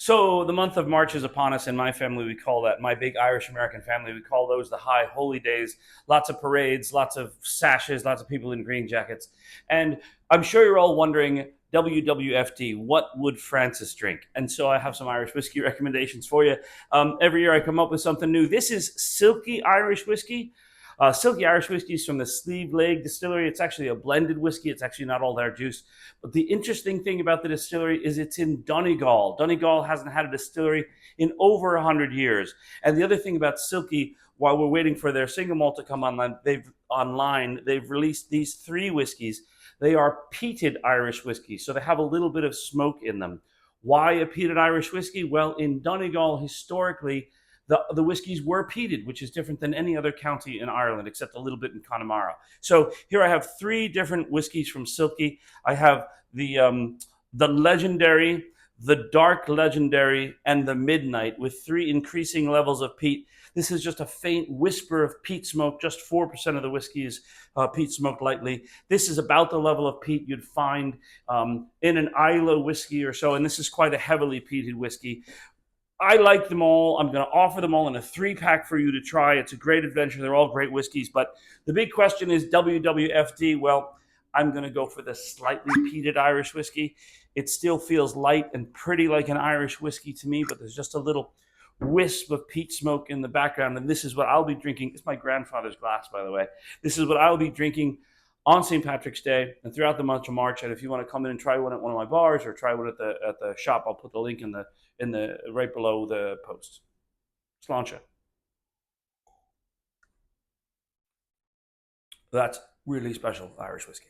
So the month of March is upon us. In my family, we call that, my big Irish American family, we call those the high holy days. Lots of parades, lots of sashes, lots of people in green jackets. And I'm sure you're all wondering, WWFD, what would Francis drink? And so I have some Irish whiskey recommendations for you. Every year I come up with something new. This is Silkie Irish Whiskey. Silkie Irish Whiskey is from the Sleeve Leg Distillery. It's actually a blended whiskey. It's actually not all their juice. But the interesting thing about the distillery is it's in Donegal. Donegal hasn't had a distillery in over 100 years. And the other thing about Silkie, while we're waiting for their single malt to come online, they've released these three whiskeys. They are peated Irish whiskies, so they have a little bit of smoke in them. Why a peated Irish whiskey? Well, in Donegal, historically, the whiskies were peated, which is different than any other county in Ireland, except a little bit in Connemara. So here I have three different whiskeys from Silkie. I have the legendary, the dark legendary, and the midnight, with three increasing levels of peat. This is just a faint whisper of peat smoke. Just 4% of the whiskey is peat smoked lightly. This is about the level of peat you'd find in an Islay whiskey or so, and this is quite a heavily peated whiskey. I like them all. I'm going to offer them all in a 3-pack for you to try. It's a great adventure. They're all great whiskeys. But the big question is WWFD. Well, I'm going to go for the slightly peated Irish whiskey. It still feels light and pretty like an Irish whiskey to me, but there's just a little wisp of peat smoke in the background. And this is what I'll be drinking. It's my grandfather's glass, by the way. This is what I'll be drinking on St. Patrick's Day and throughout the month of March. And if you want to come in and try one at one of my bars or try one at the shop, I'll put the link in the right below the post. Sláinte. That's really special Irish whiskey.